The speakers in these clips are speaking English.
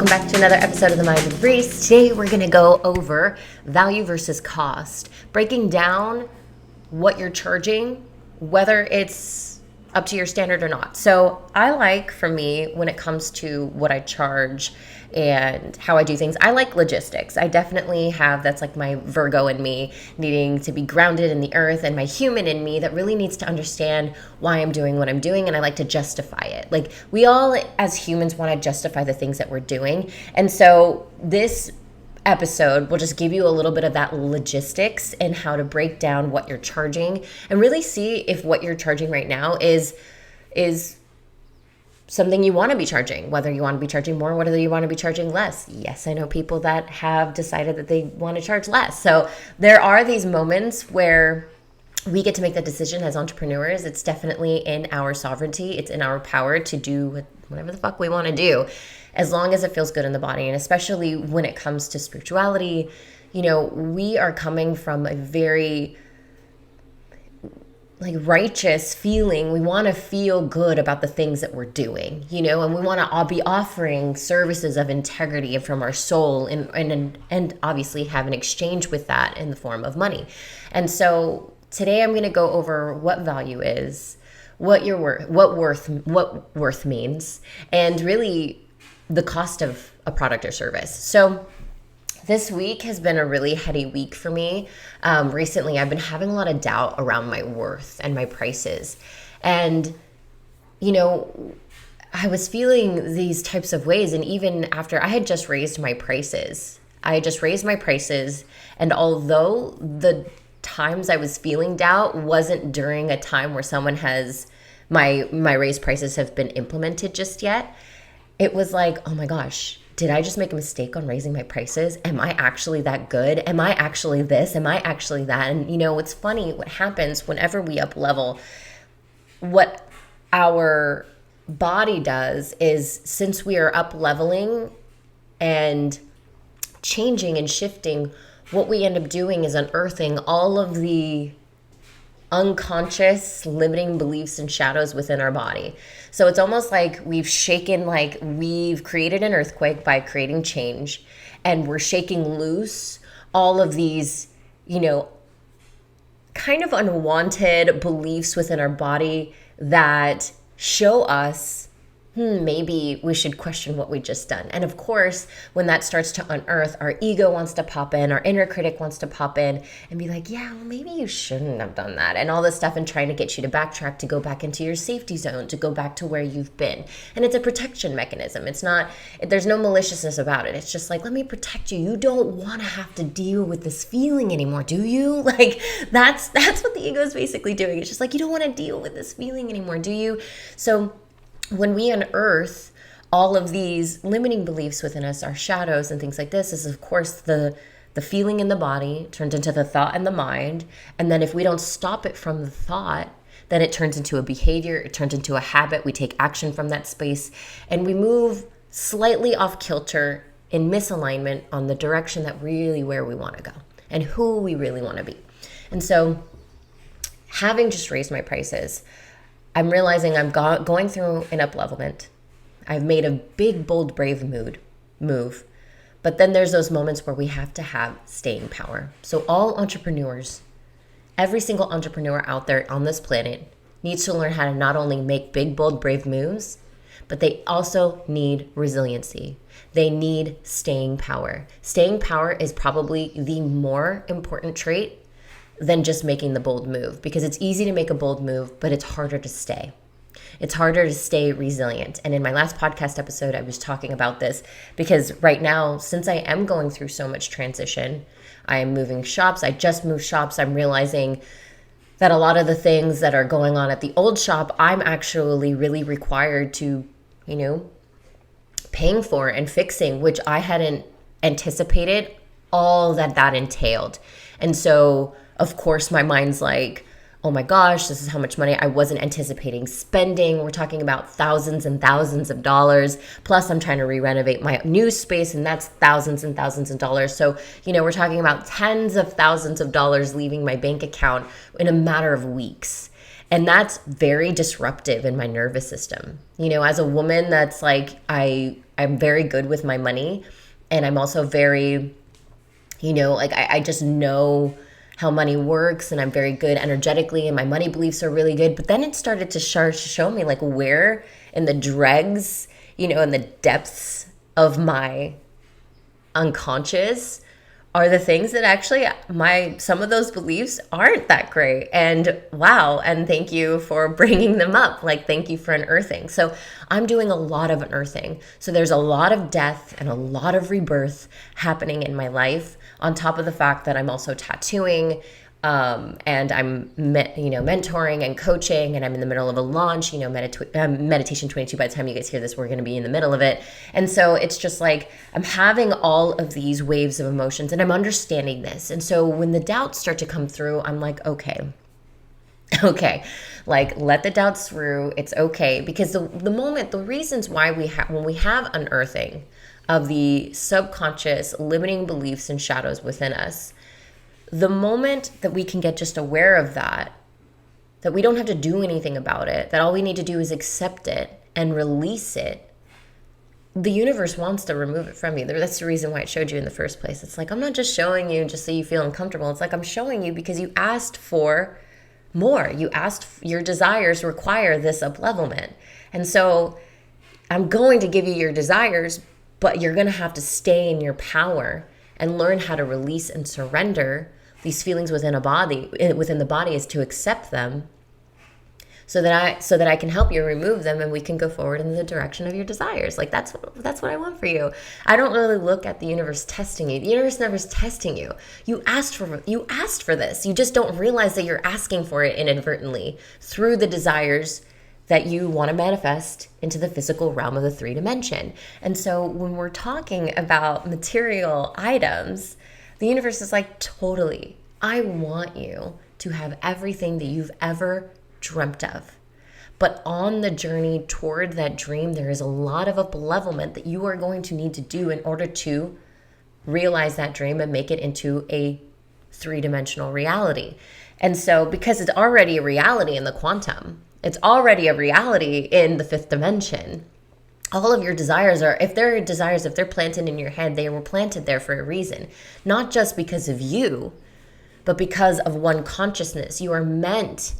welcome back to another episode of the Mind of Reese. Today we're going to go over value versus cost, breaking down what you're charging, whether it's up to your standard or not. So I like, for me, when it comes to what I charge and how I do things, I like logistics. I definitely have, that's like my Virgo in me, needing to be grounded in the earth, and my human in me that really needs to understand why I'm doing what I'm doing, and I like to justify it. Like, we all as humans want to justify the things that we're doing. And so this episode will just give you a little bit of that logistics and how to break down what you're charging and really see if what you're charging right now is something you want to be charging, whether you want to be charging more, whether you want to be charging less. Yes, I know people that have decided that they want to charge less. So there are these moments where we get to make that decision as entrepreneurs. It's definitely in our sovereignty. It's in our power to do whatever the fuck we want to do, as long as it feels good in the body. And especially when it comes to spirituality, we are coming from a very righteous feeling. We want to feel good about the things that we're doing, and we want to all be offering services of integrity and from our soul, and obviously have an exchange with that in the form of money. And so today I'm going to go over what value is, what worth means, and really the cost of a product or service. So this week has been a really heady week for me. Recently, I've been having a lot of doubt around my worth and my prices. And, I was feeling these types of ways. And even after I had just raised my prices, and although the times I was feeling doubt wasn't during a time where someone has, my raised prices have been implemented just yet, it was like, oh my gosh, did I just make a mistake on raising my prices? Am I actually that good? Am I actually this? Am I actually that? And it's funny what happens whenever we up level. What our body does is, since we are up leveling and changing and shifting, what we end up doing is unearthing all of the unconscious limiting beliefs and shadows within our body. So it's almost like we've created an earthquake by creating change, and we're shaking loose all of these, kind of unwanted beliefs within our body that show us, maybe we should question what we just done. And of course, when that starts to unearth, our ego wants to pop in, our inner critic wants to pop in and be like, yeah, well, maybe you shouldn't have done that, and all this stuff, and trying to get you to backtrack, to go back into your safety zone, to go back to where you've been. And it's a protection mechanism. There's no maliciousness about it. It's just like, let me protect you. You don't want to have to deal with this feeling anymore, do you? Like, that's what the ego is basically doing. It's just like, you don't want to deal with this feeling anymore, do you? So when we unearth all of these limiting beliefs within us, our shadows and things like this, is of course the feeling in the body turns into the thought in the mind. And then if we don't stop it from the thought, then it turns into a behavior, it turns into a habit. We take action from that space, and we move slightly off kilter in misalignment on the direction that really where we want to go and who we really want to be. And so, having just raised my prices, I'm realizing I'm going through an up-levelment. I've made a big, bold, brave move. But then there's those moments where we have to have staying power. So all entrepreneurs, every single entrepreneur out there on this planet, needs to learn how to not only make big, bold, brave moves, but they also need resiliency. They need staying power. Staying power is probably the more important trait than just making the bold move, because it's easy to make a bold move, but it's harder to stay. It's harder to stay resilient. And in my last podcast episode, I was talking about this, because right now, since I am going through so much transition, I am moving shops. I just moved shops. I'm realizing that a lot of the things that are going on at the old shop, I'm actually really required to, paying for and fixing, which I hadn't anticipated all that entailed. And so, of course, my mind's like, oh my gosh, this is how much money I wasn't anticipating spending. We're talking about thousands and thousands of dollars. Plus, I'm trying to re-renovate my new space, and that's thousands and thousands of dollars. So, we're talking about tens of thousands of dollars leaving my bank account in a matter of weeks. And that's very disruptive in my nervous system. As a woman, that's like, I I'm very good with my money, and I'm also very, like I just know how money works, and I'm very good energetically, and my money beliefs are really good. But then it started to show me like where in the dregs, in the depths of my unconscious are the things that actually some of those beliefs aren't that great. And wow, and thank you for bringing them up. Like, thank you for unearthing. So I'm doing a lot of unearthing. So there's a lot of death and a lot of rebirth happening in my life, on top of the fact that I'm also tattooing, and I'm, mentoring and coaching, and I'm in the middle of a launch, Meditation 22. By the time you guys hear this, we're going to be in the middle of it. And so it's just like, I'm having all of these waves of emotions, and I'm understanding this. And so when the doubts start to come through, I'm like, okay, like, let the doubts through. It's okay. Because the reasons why when we have unearthing of the subconscious limiting beliefs and shadows within us, the moment that we can get just aware of that we don't have to do anything about it, that all we need to do is accept it and release it, the universe wants to remove it from you. That's the reason why it showed you in the first place. It's like, I'm not just showing you just so you feel uncomfortable. It's like, I'm showing you because you asked for more. You asked, your desires require this up-levelment. And so I'm going to give you your desires, but you're going to have to stay in your power and learn how to release and surrender these feelings within the body, is to accept them, so that I can help you remove them, and we can go forward in the direction of your desires. Like, that's what I want for you. I don't really look at the universe testing you. The universe never is testing you. You asked for this. You just don't realize that you're asking for it inadvertently through the desires that you want to manifest into the physical realm of the 3 dimension. And so when we're talking about material items, the universe is like, totally, I want you to have everything that you've ever dreamt of. But on the journey toward that dream, there is a lot of up-levelment that you are going to need to do in order to realize that dream and make it into a 3-dimensional reality. And so, because it's already a reality in the quantum, it's already a reality in the 5th dimension, all of your desires if they're planted in your head, they were planted there for a reason. Not just because of you, but because of one consciousness. You are meant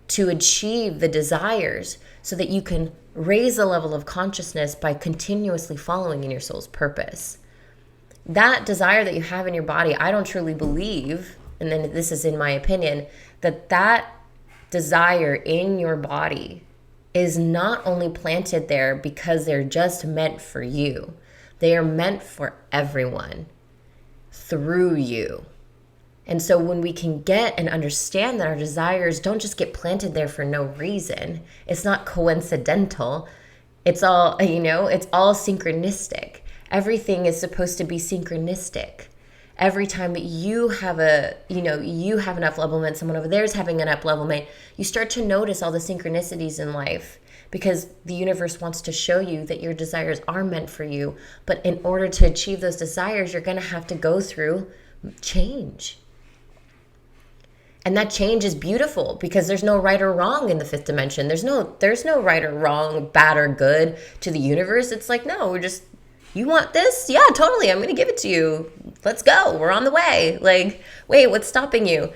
to achieve the desires so that you can raise the level of consciousness by continuously following in your soul's purpose. That desire that you have in your body, I don't truly believe, and then this is in my opinion, that desire in your body is not only planted there because they're just meant for you. They are meant for everyone through you. And so when we can get and understand that our desires don't just get planted there for no reason, it's not coincidental. It's all, it's all synchronistic. Everything is supposed to be synchronistic. Every time that you have you have an up-levelment, someone over there is having an up-levelment, you start to notice all the synchronicities in life, because the universe wants to show you that your desires are meant for you. But in order to achieve those desires, you're going to have to go through change. And that change is beautiful, because there's no right or wrong in the 5th dimension. There's no right or wrong, bad or good to the universe. It's like, no, you want this? Yeah, totally. I'm going to give it to you. Let's go. We're on the way. Like, wait, what's stopping you?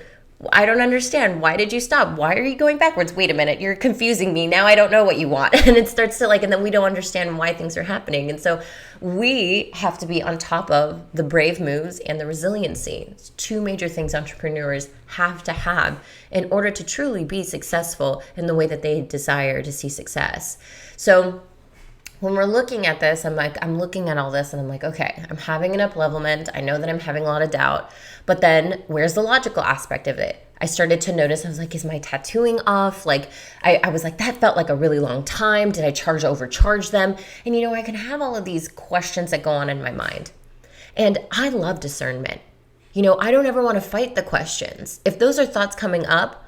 I don't understand. Why did you stop? Why are you going backwards? Wait a minute. You're confusing me. Now I don't know what you want. And it starts to and then we don't understand why things are happening. And so we have to be on top of the brave moves and the resiliency. It's 2 major things entrepreneurs have to have in order to truly be successful in the way that they desire to see success. So when we're looking at this, I'm looking at all this and I'm like, okay, I'm having an up-levelment. I know that I'm having a lot of doubt, but then where's the logical aspect of it? I started to notice, I was like, is my tattooing off? Like, I was like, that felt like a really long time. Did I overcharge them? And I can have all of these questions that go on in my mind. And I love discernment. I don't ever want to fight the questions. If those are thoughts coming up,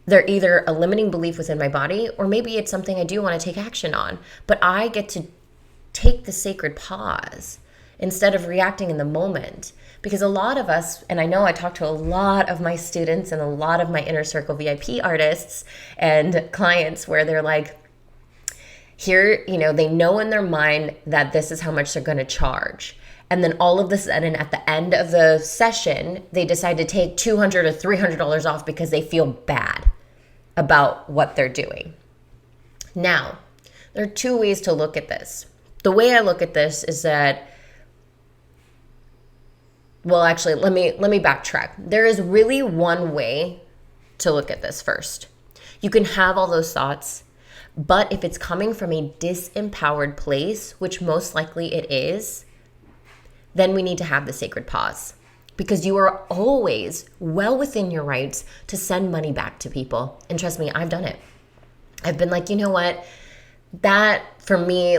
they're either a limiting belief within my body, or maybe it's something I do want to take action on. But I get to take the sacred pause instead of reacting in the moment. Because a lot of us, and I know I talk to a lot of my students and a lot of my inner circle VIP artists and clients, where they're like, Here, they know in their mind that this is how much they're going to charge. And then all of a sudden at the end of the session, they decide to take $200 or $300 off because they feel bad about what they're doing. Now, there are two ways to look at this. The way I look at this is that, well, actually, let me backtrack. There is really one way to look at this first. You can have all those thoughts, but if it's coming from a disempowered place, which most likely it is, then we need to have the sacred pause, because you are always well within your rights to send money back to people. And trust me, I've done it. I've been like, you know what? That for me,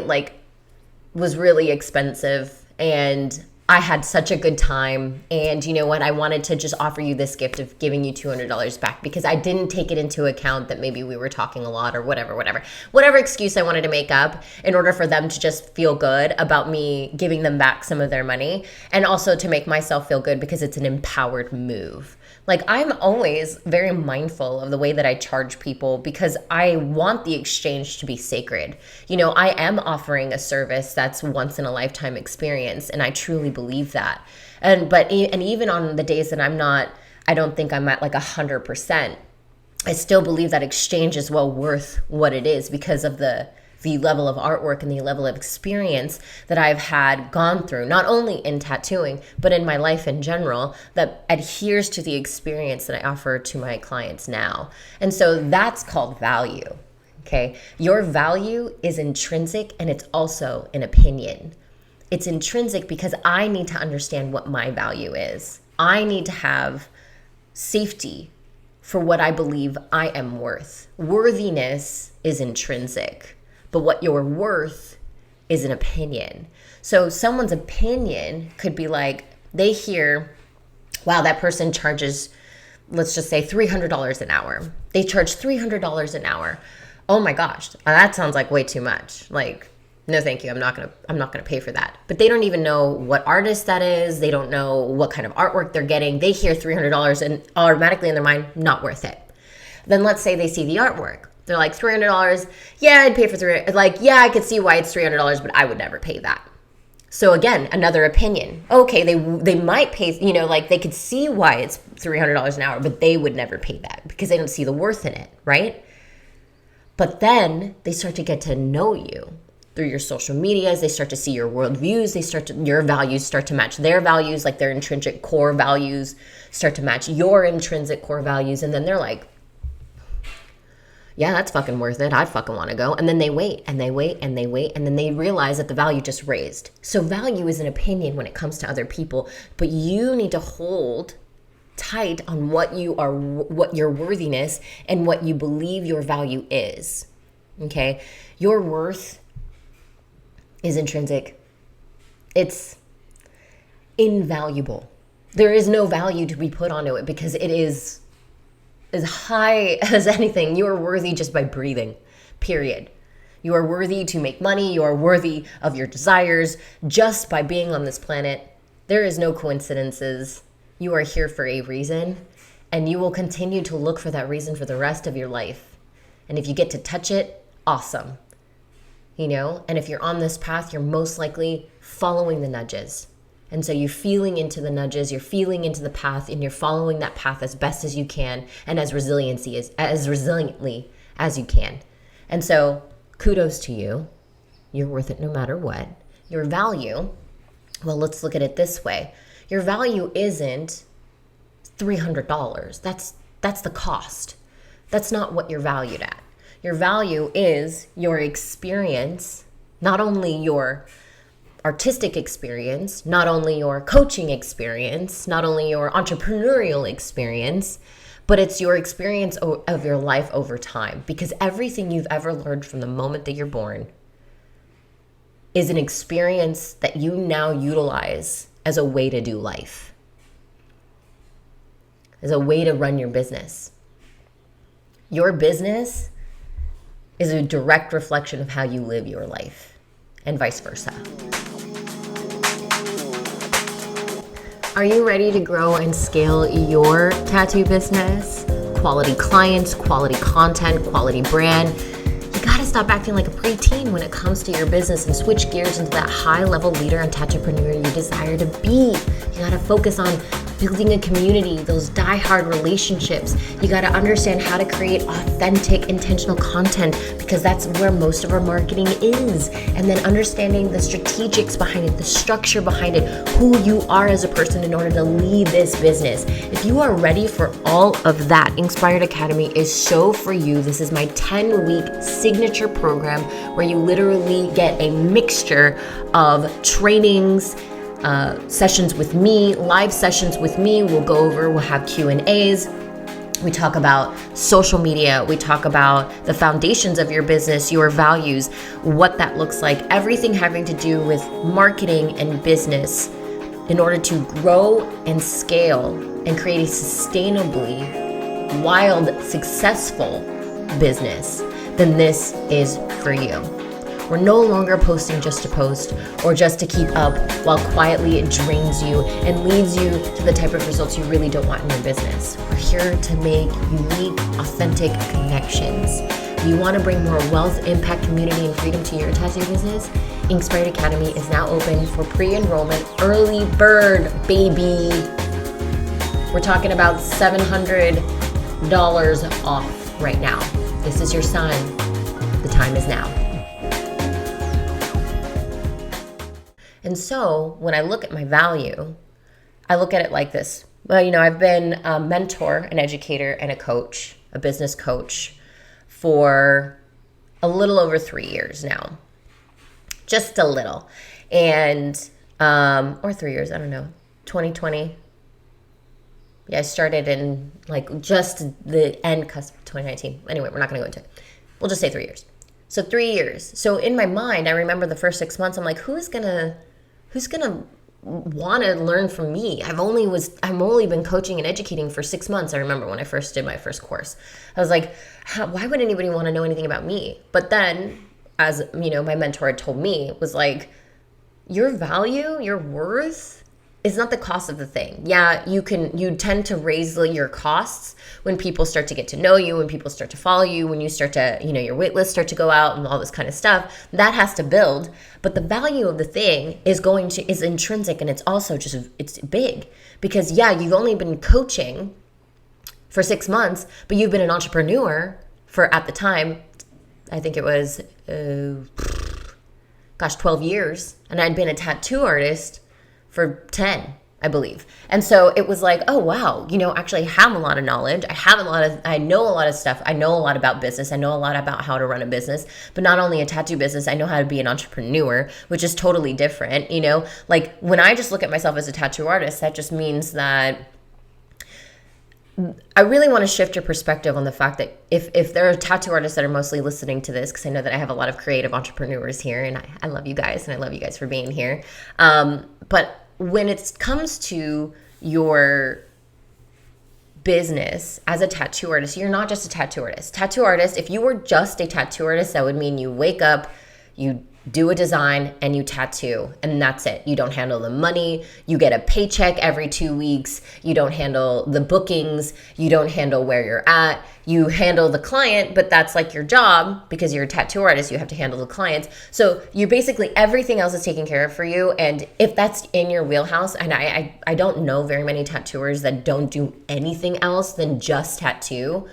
was really expensive, and I had such a good time. And you know what? I wanted to just offer you this gift of giving you $200 back, because I didn't take it into account that maybe we were talking a lot or whatever excuse I wanted to make up in order for them to just feel good about me giving them back some of their money, and also to make myself feel good because it's an empowered move. I'm always very mindful of the way that I charge people, because I want the exchange to be sacred. I am offering a service that's once in a lifetime experience, and I truly believe that. And even on the days that I don't think I'm at 100%, I still believe that exchange is well worth what it is, because of the level of artwork and the level of experience that I've gone through, not only in tattooing, but in my life in general, that adheres to the experience that I offer to my clients now. And so that's called value, okay? Your value is intrinsic, and it's also an opinion. It's intrinsic because I need to understand what my value is. I need to have safety for what I believe I am worth. Worthiness is intrinsic, but what you're worth is an opinion. So someone's opinion could be they hear, wow, that person charges, let's just say $300 an hour. They charge $300 an hour. Oh my gosh, that sounds like way too much. No, thank you. I'm not gonna pay for that. But they don't even know what artist that is. They don't know what kind of artwork they're getting. They hear $300 and automatically in their mind, not worth it. Then let's say they see the artwork. They're like, $300. Yeah, I'd pay for $300. Yeah, I could see why it's $300, but I would never pay that. So again, another opinion. Okay, they might pay, they could see why it's $300 an hour, but they would never pay that because they don't see the worth in it, right? But then they start to get to know you through your social medias. They start to see your worldviews. Your values start to match their values, their intrinsic core values start to match your intrinsic core values. And then they're like, yeah, that's fucking worth it. I fucking want to go. And then they wait and they wait and they wait. And then they realize that the value just raised. So value is an opinion when it comes to other people, but you need to hold tight on what your worthiness and what you believe your value is. Okay. Your worth is intrinsic. It's invaluable. There is no value to be put onto it because it is as high as anything. You are worthy just by breathing, period. You are worthy to make money. You are worthy of your desires just by being on this planet. There is no coincidences. You are here for a reason, and you will continue to look for that reason for the rest of your life. And if you get to touch it, awesome. And if you're on this path, you're most likely following the nudges. And so you're feeling into the nudges, you're feeling into the path, and you're following that path as best as you can and as resiliently as you can. And so kudos to you. You're worth it no matter what. Your value, well, let's look at it this way. Your value isn't $300. That's the cost. That's not what you're valued at. Your value is your experience, not only your artistic experience, not only your coaching experience, not only your entrepreneurial experience, but it's your experience of your life over time. Because everything you've ever learned from the moment that you're born is an experience that you now utilize as a way to do life, as a way to run your business. Your business is a direct reflection of how you live your life, and vice versa. Are you ready to grow and scale your tattoo business? Quality clients, quality content, quality brand. You gotta stop acting like a preteen when it comes to your business and switch gears into that high-level leader and entrepreneur you desire to be. You gotta focus on building a community, those die-hard relationships. You gotta understand how to create authentic, intentional content, because that's where most of our marketing is. And then understanding the strategics behind it, the structure behind it, who you are as a person in order to lead this business. If you are ready for all of that, InkSpired Academy is so for you. This is my 10-week signature program where you literally get a mixture of trainings, sessions with me, live sessions with me. We'll have Q&As. We talk about social media. We talk about the foundations of your business, your values, what that looks like, everything having to do with marketing and business in order to grow and scale and create a sustainably wild, successful business. Then this is for you. We're no longer posting just to post or just to keep up while quietly it drains you and leads you to the type of results you really don't want in your business. We're here to make unique, authentic connections. You want to bring more wealth, impact, community, and freedom to your tattoo business? InkSpired Academy is now open for pre-enrollment early bird, baby. We're talking about $700 off right now. This is your sign. The time is now. And so when I look at my value, I look at it like this. Well, I've been a mentor, an educator, and a coach, a business coach for a little over 3 years now. Just a little. And, or 3 years, I don't know, 2020. Yeah, I started in just the end cusp of 2019. Anyway, we're not going to go into it. We'll just say 3 years. So 3 years. So in my mind, I remember the first 6 months, I'm like, who's gonna want to learn from me? I've only been coaching and educating for 6 months. I remember when I first did my first course. I was like, why would anybody want to know anything about me? But then, as my mentor had told me, was like, your value, your worth is not the cost of the thing. Yeah, you tend to raise your costs when people start to get to know you, when people start to follow you, when you start to, your wait list start to go out and all this kind of stuff. That has to build. But the value of the thing is intrinsic, and it's also it's big. Because yeah, you've only been coaching for 6 months, but you've been an entrepreneur for, at the time, I think it was, 12 years. And I'd been a tattoo artist for 10, I believe. And so it was like, oh, wow, actually I have a lot of knowledge. I know a lot of stuff. I know a lot about business. I know a lot about how to run a business, but not only a tattoo business, I know how to be an entrepreneur, which is totally different. When I just look at myself as a tattoo artist, that just means that I really want to shift your perspective on the fact that if there are tattoo artists that are mostly listening to this, because I know that I have a lot of creative entrepreneurs here, and I love you guys, and I love you guys for being here. But when it comes to your business as a tattoo artist, you're not just a tattoo artist. Tattoo artist, if you were just a tattoo artist, that would mean you wake up, you do a design, and you tattoo, and that's it. You don't handle the money. You get a paycheck every 2 weeks. You don't handle the bookings. You don't handle where you're at. You handle the client, but that's like your job because you're a tattoo artist. You have to handle the clients. So you basically, everything else is taken care of for you. And if that's in your wheelhouse, and I don't know very many tattooers that don't do anything else than just tattoo.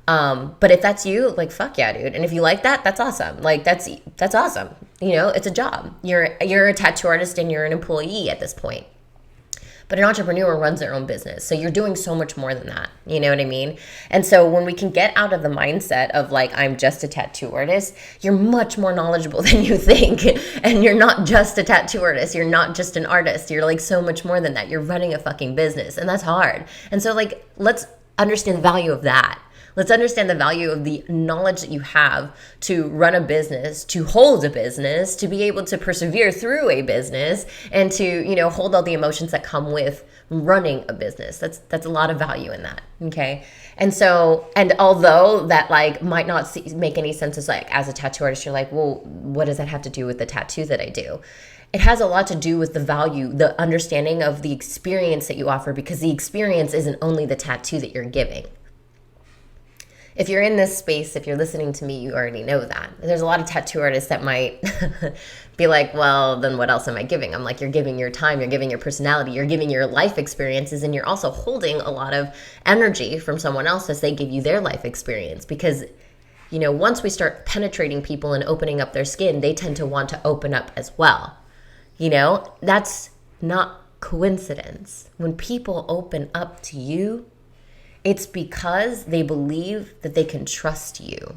But if that's you, fuck yeah, dude. And if you like that, that's awesome. That's awesome. It's a job. You're a tattoo artist and you're an employee at this point. But an entrepreneur runs their own business. So you're doing so much more than that. You know what I mean? And so when we can get out of the mindset of I'm just a tattoo artist, you're much more knowledgeable than you think. And you're not just a tattoo artist. You're not just an artist. You're so much more than that. You're running a fucking business. And that's hard. And so let's understand the value of that. Let's understand the value of the knowledge that you have to run a business, to hold a business, to be able to persevere through a business, and to, hold all the emotions that come with running a business. That's a lot of value in that. Okay. And so, and although that might not make any sense as a tattoo artist, you're well, what does that have to do with the tattoo that I do? It has a lot to do with the value, the understanding of the experience that you offer, because the experience isn't only the tattoo that you're giving. if you're in this space, if you're listening to me, you already know that. There's a lot of tattoo artists that might be like, well, then what else am I giving? I'm like, you're giving your time, you're giving your personality, you're giving your life experiences, and you're also holding a lot of energy from someone else as they give you their life experience. Because, once we start penetrating people and opening up their skin, they tend to want to open up as well. That's not coincidence. When people open up to you, it's because they believe that they can trust you.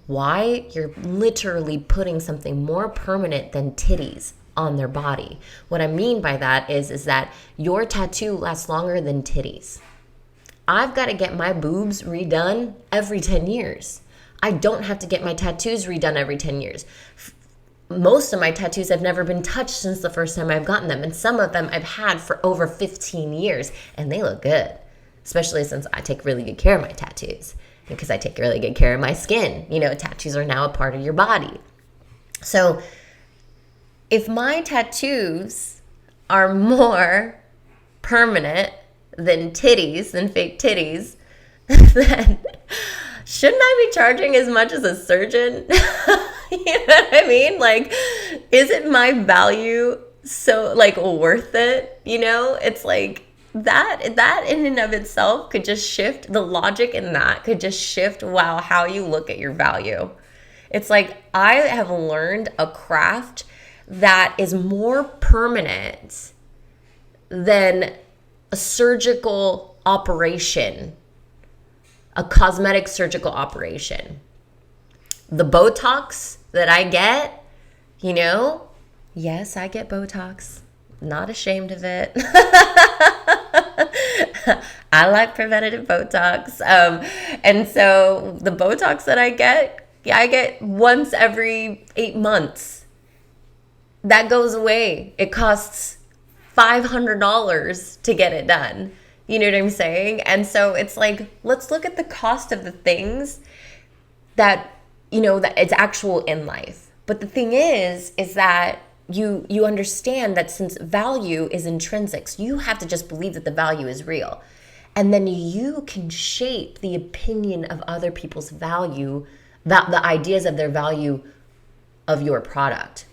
Why? You're literally putting something more permanent than titties on their body. What I mean by that is that your tattoo lasts longer than titties. I've got to get my boobs redone every 10 years. I don't have to get my tattoos redone every 10 years. Most of my tattoos have never been touched since the first time I've gotten them. And some of them I've had for over 15 years, and they look good. Especially since I take really good care of my tattoos, because I take really good care of my skin. Tattoos are now a part of your body. So if my tattoos are more permanent than fake titties, then shouldn't I be charging as much as a surgeon? You know what I mean? Like, is it my value so worth it? It's like, that in and of itself could just shift, the logic in that could just shift, how you look at your value. It's like, I have learned a craft that is more permanent than a surgical operation, a cosmetic surgical operation. The Botox that I get, yes, I get Botox. Not ashamed of it. I like preventative Botox. And so the Botox that I get once every 8 months. That goes away. It costs $500 to get it done. You know what I'm saying? And so it's like, let's look at the cost of the things that, that it's actual in life. But the thing is that you understand that since value is intrinsic, so you have to just believe that the value is real. And then you can shape the opinion of other people's value, the ideas of their value of your product.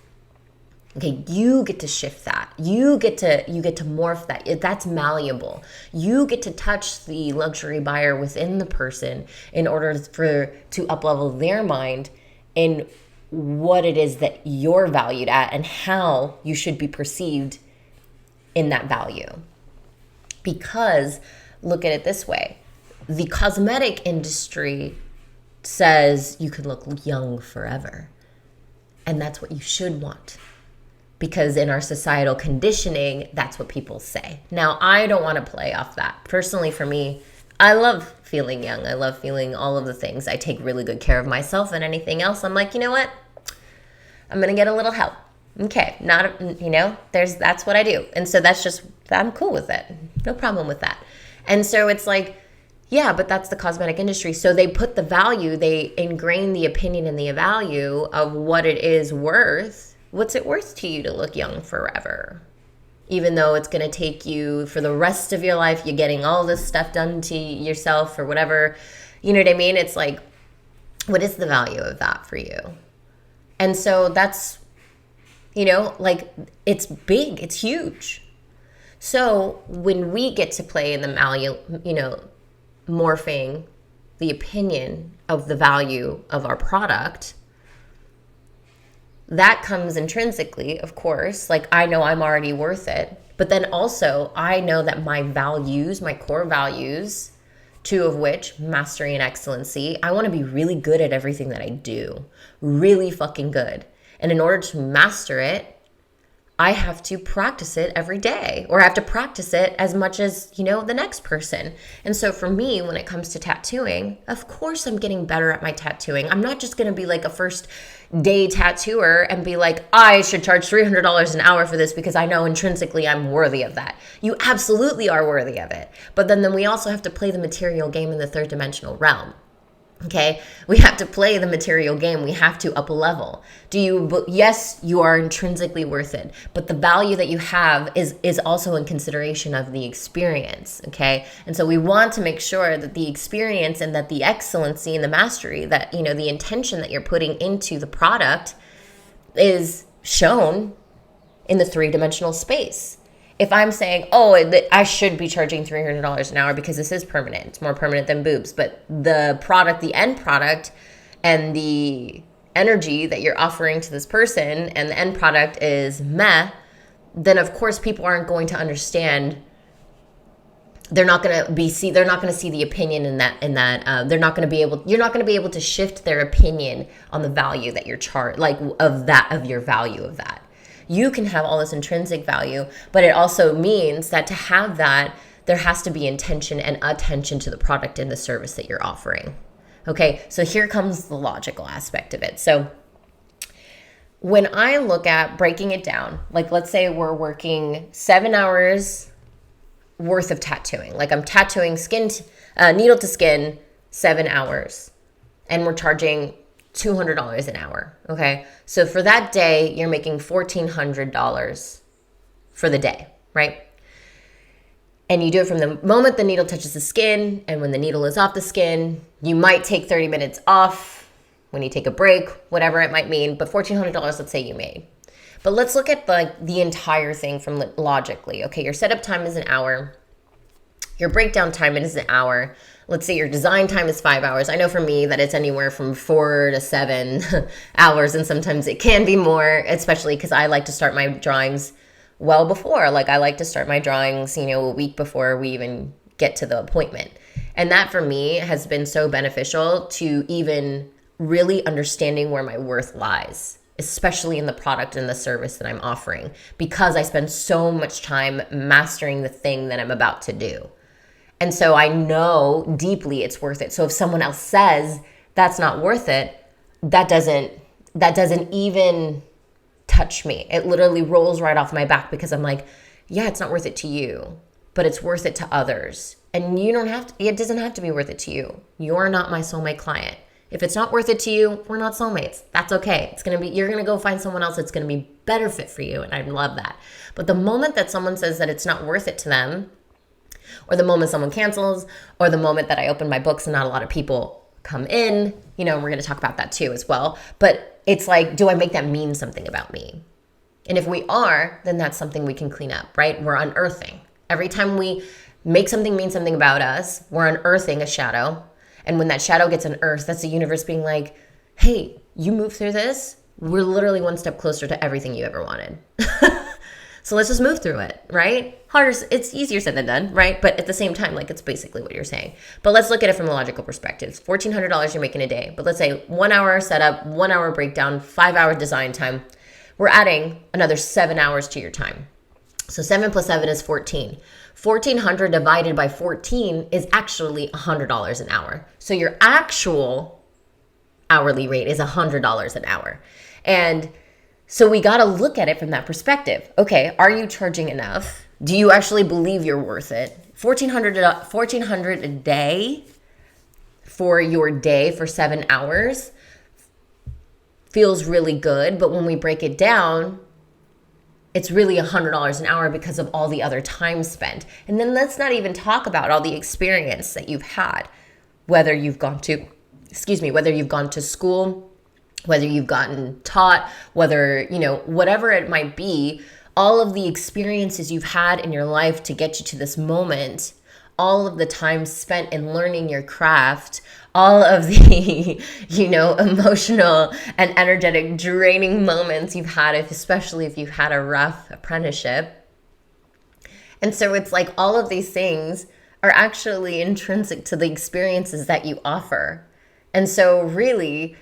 Okay, you get to shift that. You get to morph that. That's malleable. You get to touch the luxury buyer within the person in order to up-level their mind in what it is that you're valued at and how you should be perceived in that value. Because look at it this way. The cosmetic industry says you can look young forever. And that's what you should want. Because in our societal conditioning, that's what people say. Now, I don't want to play off that. Personally, for me, I love feeling young. I love feeling all of the things. I take really good care of myself, and anything else, I'm like, you know what? I'm going to get a little help. Okay, that's what I do. And so I'm cool with it. No problem with that. And so it's like, yeah, but that's the cosmetic industry. So they put the value, they ingrain the opinion and the value of what it is worth. What's it worth to you to look young forever? Even though it's going to take you for the rest of your life, you're getting all this stuff done to yourself or whatever. You know what I mean? It's like, what is the value of that for you? And so that's, it's big, it's huge. So when we get to play in the morphing the opinion of the value of our product, that comes intrinsically, of course. Like, I know I'm already worth it. But then also, I know that my values, my core values, two of which, mastery and excellency, I want to be really good at everything that I do. Really fucking good. And in order to master it, I have to practice it every day, or I have to practice it as much as, the next person. And so for me, when it comes to tattooing, of course I'm getting better at my tattooing. I'm not just going to be like a first day tattooer and be like, I should charge $300 an hour for this because I know intrinsically I'm worthy of that. You absolutely are worthy of it. But then we also have to play the material game in the third dimensional realm. Okay, we have to play the material game. We have to up level. Yes, you are intrinsically worth it, but the value that you have is also in consideration of the experience. Okay, and so we want to make sure that the experience and that the excellency and the mastery, that the intention that you're putting into the product is shown in the three-dimensional space. If I'm saying, I should be charging $300 an hour because this is permanent, it's more permanent than boobs, but the product, the end product, and the energy that you're offering to this person, and the end product is meh, then of course people aren't going to understand. They're not going to see the opinion in that. You're not going to be able to shift their opinion on the value that you're of your value of that. You can have all this intrinsic value, but it also means that to have that, there has to be intention and attention to the product and the service that you're offering. Okay, so here comes the logical aspect of it. So when I look at breaking it down, like let's say we're working 7 hours worth of tattooing. Like I'm tattooing needle to skin, 7 hours, and we're charging $200 an hour. Okay, so for that day, you're making $1,400 for the day, right? And you do it from the moment the needle touches the skin, and when the needle is off the skin. You might take 30 minutes off when you take a break, whatever it might mean, but $1,400, let's say you made. But let's look at the entire thing from logically. Okay, your setup time is an hour. Your breakdown time is an hour. Let's say your design time is 5 hours. I know for me that it's anywhere from 4 to 7 hours, and sometimes it can be more, especially because I like to start my drawings well before. Like I like to start my drawings, a week before we even get to the appointment. And that for me has been so beneficial to even really understanding where my worth lies, especially in the product and the service that I'm offering, because I spend so much time mastering the thing that I'm about to do. And so I know deeply it's worth it. So if someone else says that's not worth it, that doesn't even touch me. It literally rolls right off my back, because I'm like, yeah, it's not worth it to you, but it's worth it to others. And it doesn't have to be worth it to you. You're not my soulmate client. If it's not worth it to you, we're not soulmates. That's okay. You're going to go find someone else that's going to be better fit for you. And I love that. But the moment that someone says that it's not worth it to them, or the moment someone cancels, or the moment that I open my books and not a lot of people come in, and we're going to talk about that too as well. But it's like, do I make that mean something about me? And if we are, then that's something we can clean up, right? We're unearthing. Every time we make something mean something about us, we're unearthing a shadow. And when that shadow gets unearthed, that's the universe being like, hey, you move through this, we're literally one step closer to everything you ever wanted. So let's just move through it, right? It's easier said than done, right? But at the same time, it's basically what you're saying. But let's look at it from a logical perspective. $1,400 you're making a day. But let's say 1 hour setup, 1 hour breakdown, 5 hour design time. We're adding another 7 hours to your time. So 7 plus 7 is 14. 1,400 divided by 14 is actually $100 an hour. So your actual hourly rate is $100 an hour. And so we got to look at it from that perspective. Okay, are you charging enough? Do you actually believe you're worth it? $1,400 a day for your day for 7 hours feels really good. But when we break it down, it's really $100 an hour because of all the other time spent. And then let's not even talk about all the experience that you've had, whether you've gone to school, whether you've gotten taught, whether, whatever it might be, all of the experiences you've had in your life to get you to this moment, all of the time spent in learning your craft, all of the, emotional and energetic draining moments you've had, especially if you've had a rough apprenticeship. And so it's like all of these things are actually intrinsic to the experiences that you offer. And so really,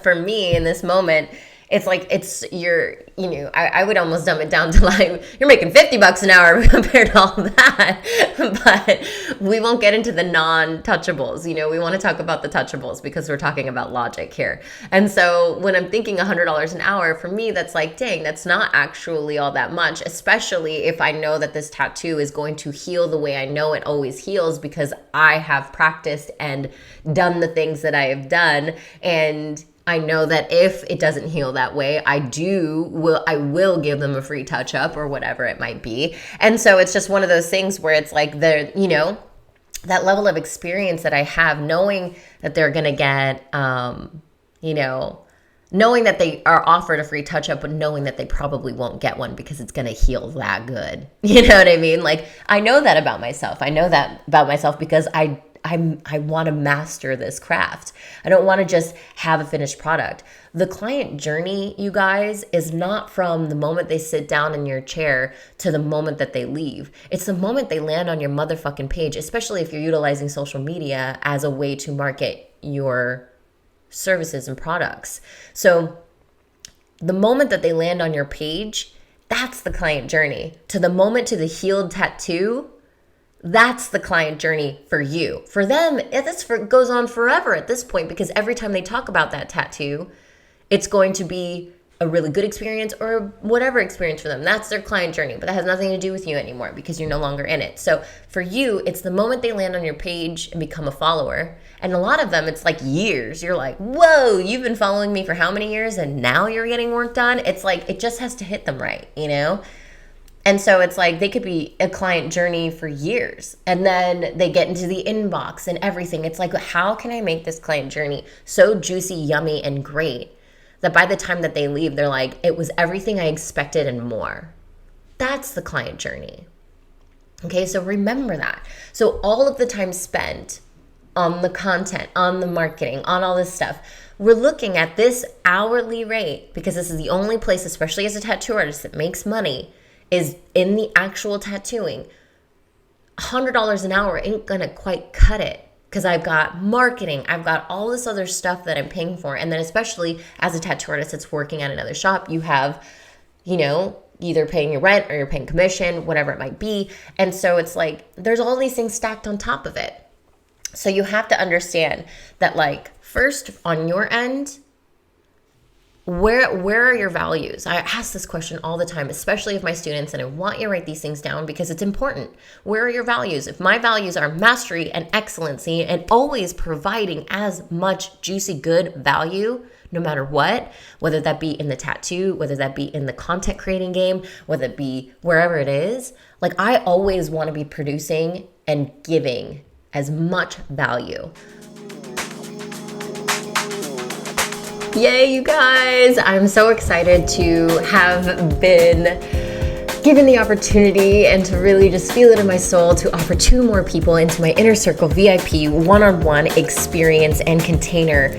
for me in this moment, it's like I would almost dumb it down to like, you're making $50 an hour compared to all that. But we won't get into the non-touchables. We want to talk about the touchables because we're talking about logic here. And so when I'm thinking $100 an hour, for me, that's like, dang, that's not actually all that much, especially if I know that this tattoo is going to heal the way I know it always heals, because I have practiced and done the things that I have done. And I know that if it doesn't heal that way, I will give them a free touch up or whatever it might be. And so it's just one of those things where it's like that level of experience that I have, knowing that they're going to get, knowing that they are offered a free touch up, but knowing that they probably won't get one because it's going to heal that good. You know what I mean? Like, I know that about myself. I know that about myself because I want to master this craft. I don't want to just have a finished product. The client journey, you guys, is not from the moment they sit down in your chair to the moment that they leave. It's the moment they land on your motherfucking page, especially if you're utilizing social media as a way to market your services and products. So the moment that they land on your page, that's the client journey. To the moment to the healed tattoo, that's the client journey for you. For them, goes on forever at this point, because every time they talk about that tattoo, it's going to be a really good experience or whatever experience for them. That's their client journey, but that has nothing to do with you anymore because you're no longer in it. So for you, it's the moment they land on your page and become a follower. And a lot of them, it's like years. You're like, whoa, you've been following me for how many years and now you're getting work done? It's like, it just has to hit them right, And so it's like they could be a client journey for years, and then they get into the inbox and everything. It's like, how can I make this client journey so juicy, yummy, and great that by the time that they leave, they're like, it was everything I expected and more. That's the client journey. Okay, so remember that. So all of the time spent on the content, on the marketing, on all this stuff, we're looking at this hourly rate, because this is the only place, especially as a tattoo artist, that makes money, is in the actual tattooing. $100 an hour ain't gonna quite cut it, because I've got marketing, I've got all this other stuff that I'm paying for. And then especially as a tattoo artist that's working at another shop, you have, either paying your rent or you're paying commission, whatever it might be. And so it's like, there's all these things stacked on top of it. So you have to understand that, like, first on your end, where are your values? I ask this question all the time, especially of my students, and I want you to write these things down because it's important. Where are your values? If my values are mastery and excellency and always providing as much juicy good value, no matter what, whether that be in the tattoo, whether that be in the content creating game, whether it be wherever it is, like, I always want to be producing and giving as much value. Yay, you guys! I'm so excited to have been given the opportunity and to really just feel it in my soul to offer 2 more people into my Inner Circle VIP one-on-one experience and container.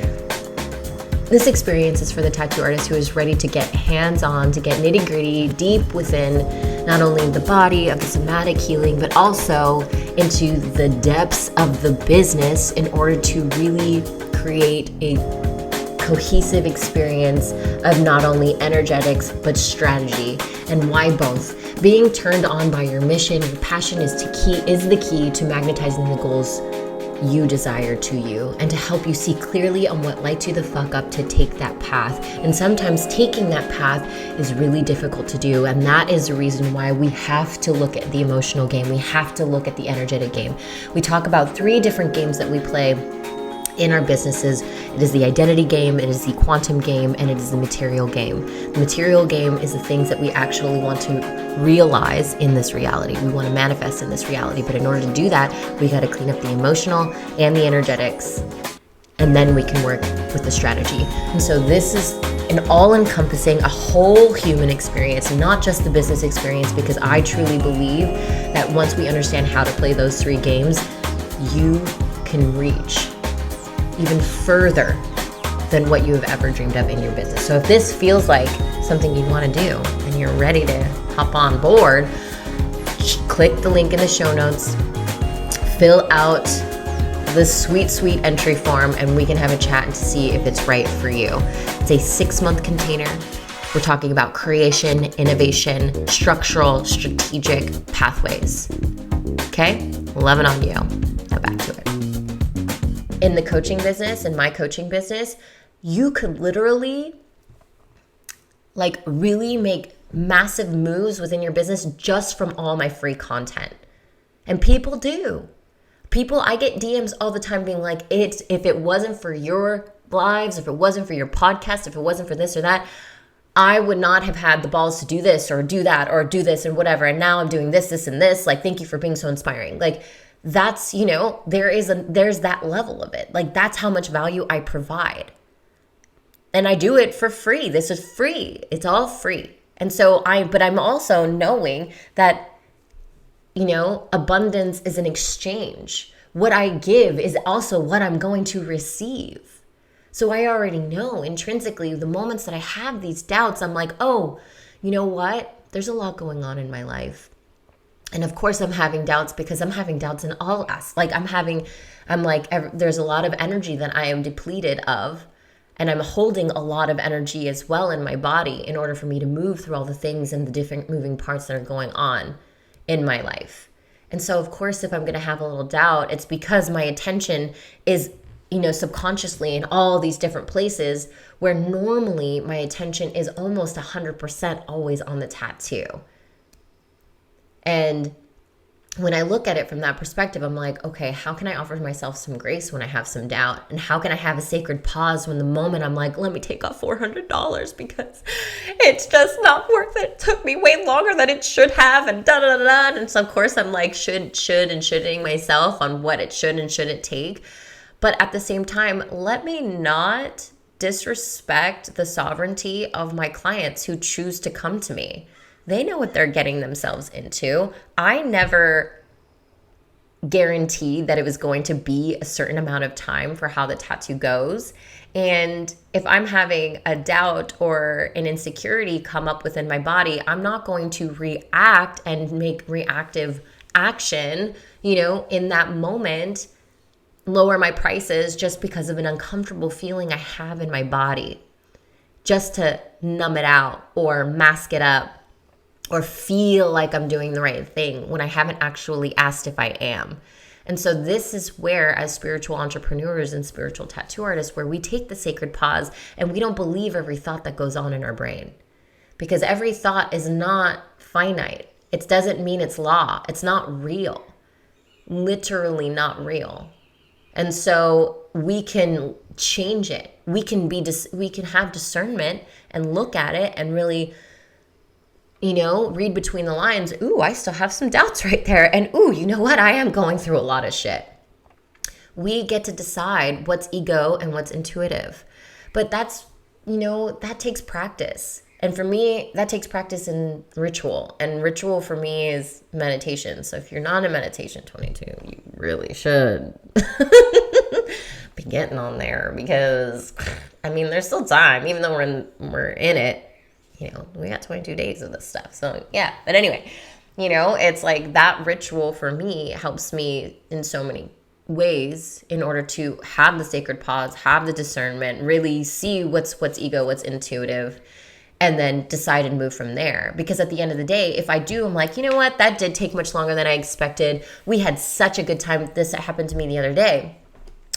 This experience is for the tattoo artist who is ready to get hands-on, to get nitty-gritty, deep within not only the body of the somatic healing, but also into the depths of the business in order to really create a cohesive experience of not only energetics, but strategy. And why both? Being turned on by your mission, your passion is the key to magnetizing the goals you desire to you, and to help you see clearly on what lights you the fuck up to take that path. And sometimes taking that path is really difficult to do, and that is the reason why we have to look at the emotional game. We have to look at the energetic game. We talk about 3 different games that we play in our businesses. It is the identity game, it is the quantum game, and it is the material game. The material game is the things that we actually want to realize in this reality. We want to manifest in this reality, but in order to do that, we got to clean up the emotional and the energetics, and then we can work with the strategy. And so this is an all-encompassing, a whole human experience, not just the business experience, because I truly believe that once we understand how to play those 3 games, you can reach even further than what you have ever dreamed of in your business. So if this feels like something you want to do and you're ready to hop on board, click the link in the show notes, fill out the sweet, sweet entry form, and we can have a chat to see if it's right for you. It's a 6-month container. We're talking about creation, innovation, structural, strategic pathways. Okay? Love it on you. Go back to it. In the coaching business, in my coaching business, you could literally really make massive moves within your business just from all my free content. And people do. I get DMs all the time being like, if it wasn't for your lives, if it wasn't for your podcast, if it wasn't for this or that, I would not have had the balls to do this or do that or do this and whatever. And now I'm doing this, and this. Thank you for being so inspiring. That's, there's that level of it. That's how much value I provide. And I do it for free. This is free. It's all free. And so but I'm also knowing that, abundance is an exchange. What I give is also what I'm going to receive. So I already know intrinsically the moments that I have these doubts, I'm like, oh, you know what? There's a lot going on in my life. And of course I'm having doubts because I'm having doubts in all aspects. There's a lot of energy that I am depleted of. And I'm holding a lot of energy as well in my body in order for me to move through all the things and the different moving parts that are going on in my life. And so, of course, if I'm going to have a little doubt, it's because my attention is, subconsciously in all these different places where normally my attention is almost 100% always on the tattoo. And when I look at it from that perspective, I'm like, okay, how can I offer myself some grace when I have some doubt? And how can I have a sacred pause when the moment I'm like, let me take off $400 because it's just not worth it. It took me way longer than it should have, and da-da-da-da. And so, of course, I'm like, should and shoulding myself on what it should and shouldn't take. But at the same time, let me not disrespect the sovereignty of my clients who choose to come to me. They know what they're getting themselves into. I never guaranteed that it was going to be a certain amount of time for how the tattoo goes. And if I'm having a doubt or an insecurity come up within my body, I'm not going to react and make reactive action, in that moment, lower my prices just because of an uncomfortable feeling I have in my body, just to numb it out or mask it up, or feel like I'm doing the right thing when I haven't actually asked if I am. And so this is where, as spiritual entrepreneurs and spiritual tattoo artists, where we take the sacred pause and we don't believe every thought that goes on in our brain. Because every thought is not finite. It doesn't mean it's law. It's not real. Literally not real. And so we can change it. We can have discernment and look at it and really read between the lines. Ooh, I still have some doubts right there. And ooh, you know what? I am going through a lot of shit. We get to decide what's ego and what's intuitive. But that's, that takes practice. And for me, that takes practice in ritual. And ritual for me is meditation. So if you're not in meditation 22, you really should be getting on there, because there's still time, even though we're in it. We got 22 days of this stuff. So yeah, but anyway, it's like that ritual for me helps me in so many ways in order to have the sacred pause, have the discernment, really see what's ego, what's intuitive, and then decide and move from there. Because at the end of the day, if I do, I'm like, you know what? That did take much longer than I expected. We had such a good time. This happened to me the other day.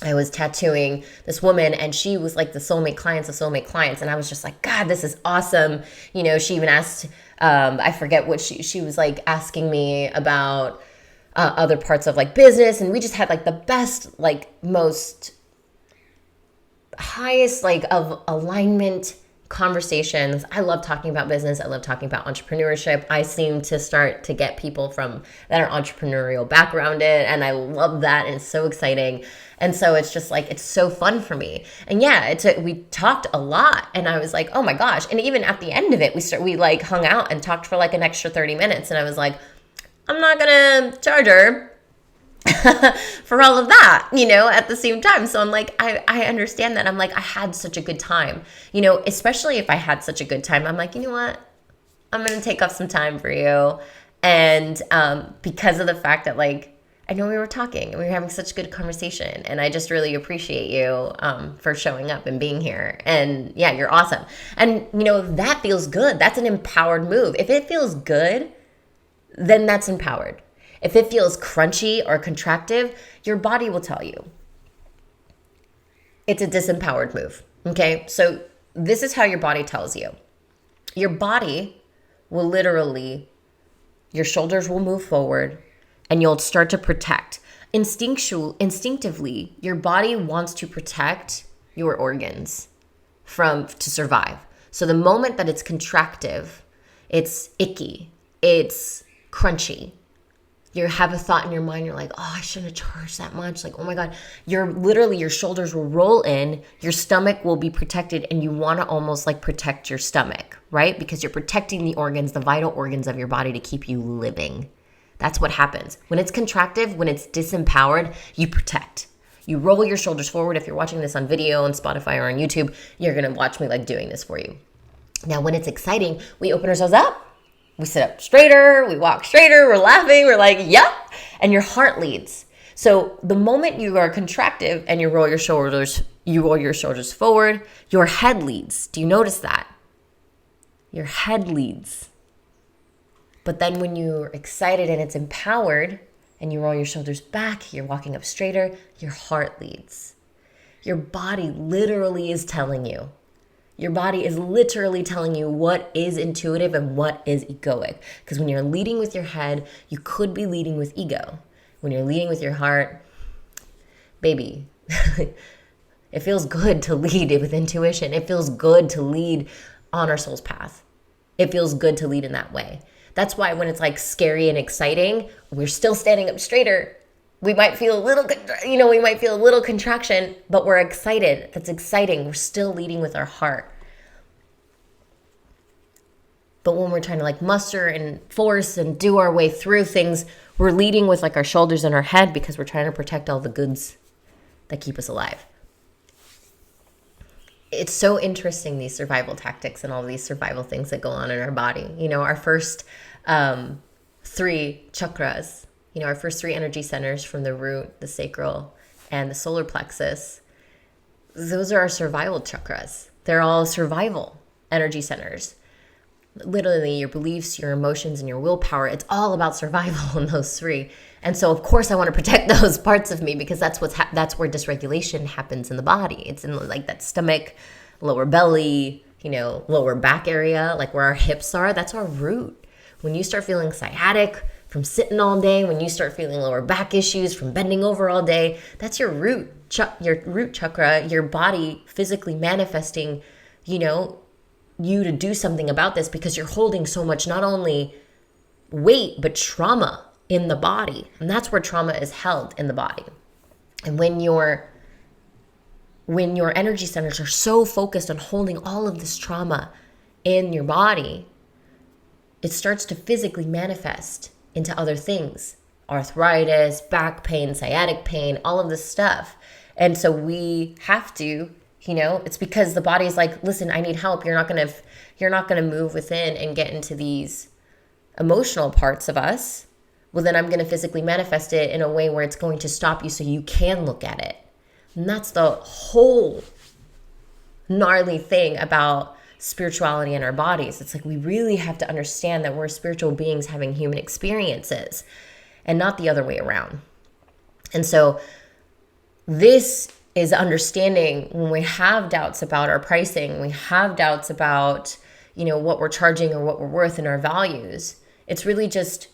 I was tattooing this woman, and she was like the soulmate clients of soulmate clients. And I was just like, God, this is awesome. She even asked, I forget what she was like asking me about other parts of business. And we just had the best, most highest of alignment conversations. I love talking about business. I love talking about entrepreneurship. I seem to start to get people from that are entrepreneurial backgrounded, and I love that, and it's so exciting. And so it's just it's so fun for me. And yeah, we talked a lot, and I was like, oh my gosh. And even at the end of it, we hung out and talked for an extra 30 minutes. And I was like, I'm not gonna charge her for all of that, at the same time. So I'm like, I understand that. I'm like, I had such a good time, especially if I had such a good time, I'm like, you know what? I'm going to take off some time for you. And because of the fact that I know we were talking and we were having such good conversation, and I just really appreciate you for showing up and being here. And yeah, you're awesome. And that feels good. That's an empowered move. If it feels good, then that's empowered. If it feels crunchy or contractive, your body will tell you it's a disempowered move. Okay, so this is how your body tells you. Your body will literally, your shoulders will move forward and you'll start to protect. Instinctively, your body wants to protect your organs to survive. So the moment that it's contractive, it's icky, it's crunchy. You have a thought in your mind, you're like, oh, I shouldn't have charged that much. Like, oh my God, your shoulders will roll in, your stomach will be protected, and you want to almost like protect your stomach, right? Because you're protecting the organs, the vital organs of your body to keep you living. That's what happens. When it's contractive, when it's disempowered, you protect. You roll your shoulders forward. If you're watching this on video on Spotify or on YouTube, you're going to watch me like doing this for you. Now, when it's exciting, we open ourselves up. We sit up straighter, we walk straighter, we're laughing, we're like, yep. And your heart leads. So the moment you are contractive and you roll your shoulders forward, your head leads. Do you notice that? Your head leads. But then when you're excited and it's empowered and you roll your shoulders back, you're walking up straighter, your heart leads. Your body literally is telling you. Your body is literally telling you what is intuitive and what is egoic. Because when you're leading with your head, you could be leading with ego. When you're leading with your heart, baby, it feels good to lead with intuition. It feels good to lead on our soul's path. It feels good to lead in that way. That's why when it's like scary and exciting, we're still standing up straighter. We might feel a little contraction, but we're excited. That's exciting. We're still leading with our heart. But when we're trying to like muster and force and do our way through things, we're leading with like our shoulders and our head because we're trying to protect all the goods that keep us alive. It's so interesting, these survival tactics and all these survival things that go on in our body. Our first 3 chakras, our first 3 energy centers from the root, the sacral, and the solar plexus, those are our survival chakras. They're all survival energy centers. Literally, your beliefs, your emotions, and your willpower, it's all about survival in those 3. And so, of course, I want to protect those parts of me because that's that's where dysregulation happens in the body. It's in like that stomach, lower belly, lower back area, like where our hips are. That's our root. When you start feeling sciatic from sitting all day, when you start feeling lower back issues from bending over all day, that's your root chakra, your body physically manifesting, you to do something about this because you're holding so much, not only weight, but trauma in the body. And that's where trauma is held, in the body. And when your energy centers are so focused on holding all of this trauma in your body, it starts to physically manifest into other things. Arthritis, back pain, sciatic pain, all of this stuff. And so we have to, it's because the body is like, listen, I need help. You're not going to move within and get into these emotional parts of us. Well, then I'm going to physically manifest it in a way where it's going to stop you so you can look at it. And that's the whole gnarly thing about spirituality in our bodies. It's like we really have to understand that we're spiritual beings having human experiences and not the other way around. And so this is understanding when we have doubts about our pricing, we have doubts about, what we're charging or what we're worth and our values. It's really just,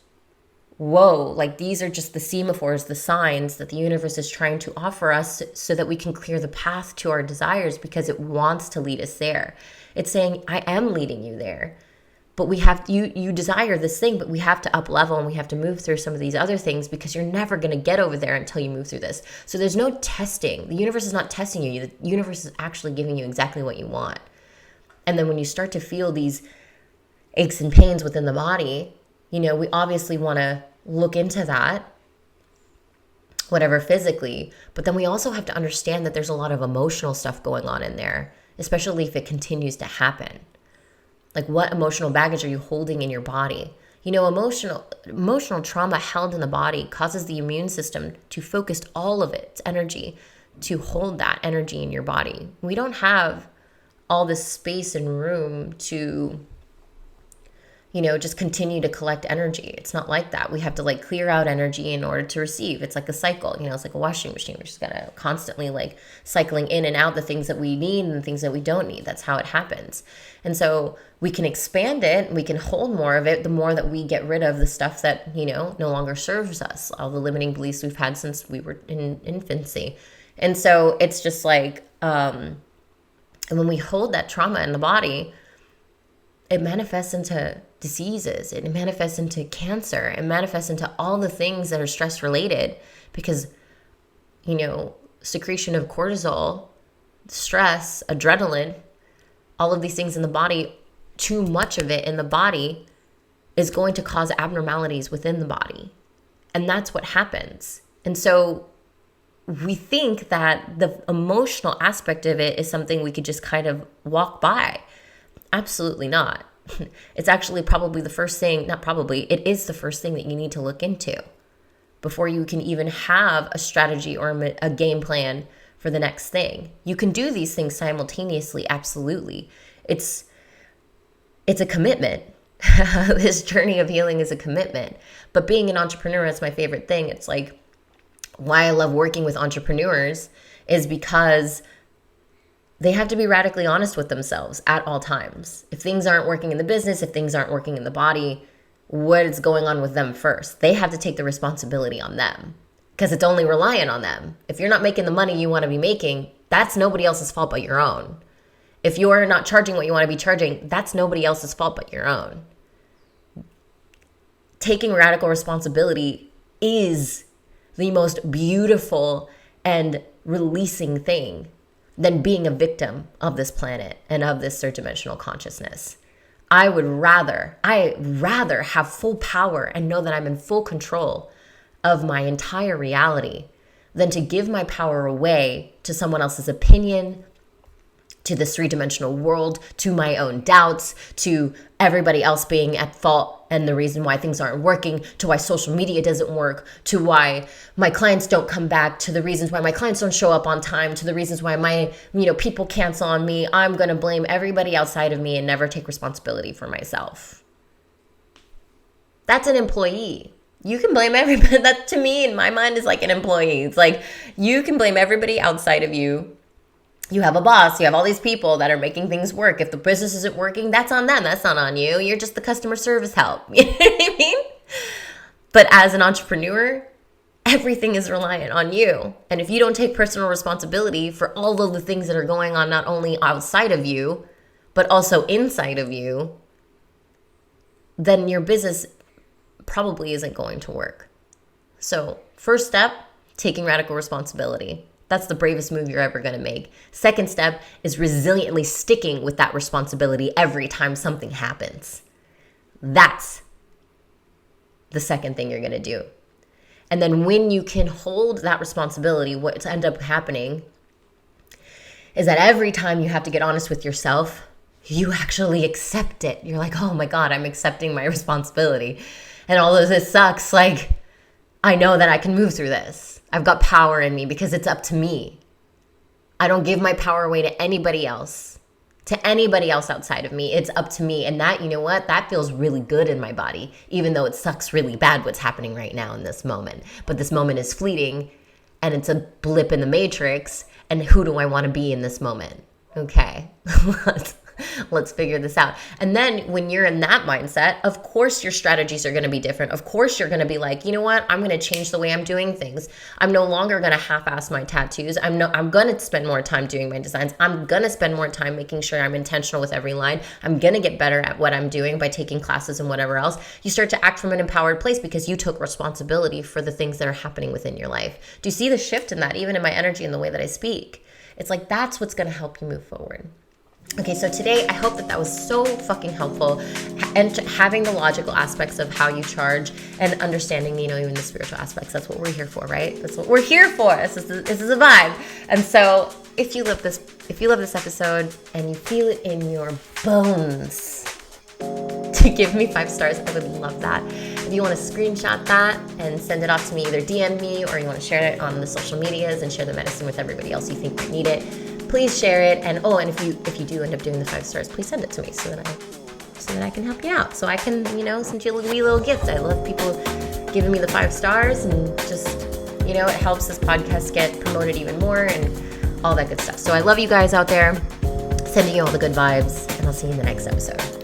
whoa, like these are just the semaphores, the signs that the universe is trying to offer us so that we can clear the path to our desires because it wants to lead us there. It's saying, I am leading you there. But we have you desire this thing, but we have to up level and we have to move through some of these other things because you're never going to get over there until you move through this. So there's no testing. The universe is not testing you. The universe is actually giving you exactly what you want. And then when you start to feel these aches and pains within the body, we obviously want to look into that, whatever physically, but then we also have to understand that there's a lot of emotional stuff going on in there, especially if it continues to happen. Like, what emotional baggage are you holding in your body? Emotional trauma held in the body causes the immune system to focus all of its energy to hold that energy in your body. We don't have all this space and room to, just continue to collect energy. It's not like that. We have to clear out energy in order to receive. It's like a cycle, it's like a washing machine. We're just gotta constantly cycling in and out the things that we need and the things that we don't need. That's how it happens. And so we can expand it, we can hold more of it, the more that we get rid of the stuff that, no longer serves us, all the limiting beliefs we've had since we were in infancy. And so it's just and when we hold that trauma in the body, it manifests into diseases, it manifests into cancer, it manifests into all the things that are stress related because, secretion of cortisol, stress, adrenaline, all of these things in the body, too much of it in the body is going to cause abnormalities within the body. And that's what happens. And so we think that the emotional aspect of it is something we could just kind of walk by. Absolutely not. It's actually probably the first thing, not probably, it is the first thing that you need to look into before you can even have a strategy or a game plan for the next thing. You can do these things simultaneously, absolutely. It's a commitment. This journey of healing is a commitment. But being an entrepreneur is my favorite thing. It's why I love working with entrepreneurs is because they have to be radically honest with themselves at all times. If things aren't working in the business, if things aren't working in the body, what is going on with them first? They have to take the responsibility on them because it's only reliant on them. If you're not making the money you want to be making, that's nobody else's fault but your own. If you're not charging what you want to be charging, that's nobody else's fault but your own. Taking radical responsibility is the most beautiful and releasing thing than being a victim of this planet and of this third dimensional consciousness. I rather have full power and know that I'm in full control of my entire reality than to give my power away to someone else's opinion, to this three-dimensional world, to my own doubts, to everybody else being at fault and the reason why things aren't working, to why social media doesn't work, to why my clients don't come back, to the reasons why my clients don't show up on time, to the reasons why my, people cancel on me. I'm going to blame everybody outside of me and never take responsibility for myself. That's an employee. You can blame everybody. That to me, in my mind, is like an employee. It's you can blame everybody outside of you. You have a boss, you have all these people that are making things work. If the business isn't working, that's on them. That's not on you. You're just the customer service help. You know what I mean? But as an entrepreneur, everything is reliant on you. And if you don't take personal responsibility for all of the things that are going on, not only outside of you, but also inside of you, then your business probably isn't going to work. So first step, taking radical responsibility. That's the bravest move you're ever going to make. Second step is resiliently sticking with that responsibility every time something happens. That's the second thing you're going to do. And then when you can hold that responsibility, what's end up happening is that every time you have to get honest with yourself, you actually accept it. You're like, oh my God, I'm accepting my responsibility. And although this sucks, I know that I can move through this. I've got power in me because it's up to me. I don't give my power away to anybody else outside of me. It's up to me. And that, you know what? That feels really good in my body, even though it sucks really bad what's happening right now in this moment. But this moment is fleeting and it's a blip in the matrix. And who do I want to be in this moment? Okay, let's figure this out. And then when you're in that mindset, of course your strategies are going to be different. Of course you're going to be like, you know what? I'm going to change the way I'm doing things. I'm no longer going to half-ass my tattoos. I'm going to spend more time doing my designs. I'm going to spend more time making sure I'm intentional with every line. I'm going to get better at what I'm doing by taking classes and whatever else. You start to act from an empowered place because you took responsibility for the things that are happening within your life. Do you see the shift in that, even in my energy and the way that I speak? It's that's what's going to help you move forward. Okay, so today I hope that was so fucking helpful, and having the logical aspects of how you charge and understanding, even the spiritual aspects. That's what we're here for, right? That's what we're here for. This is a vibe. And so if you love this episode and you feel it in your bones, to give me 5 stars. I would love that. If you want to screenshot that and send it off to me, either DM me or you want to share it on the social medias and share the medicine with everybody else you think might need it, please share it. And if you do end up doing the 5 stars, please send it to me so that I can help you out. So I can, send you a wee little gift. I love people giving me the 5 stars, and just, it helps this podcast get promoted even more and all that good stuff. So I love you guys out there. Sending you all the good vibes, and I'll see you in the next episode.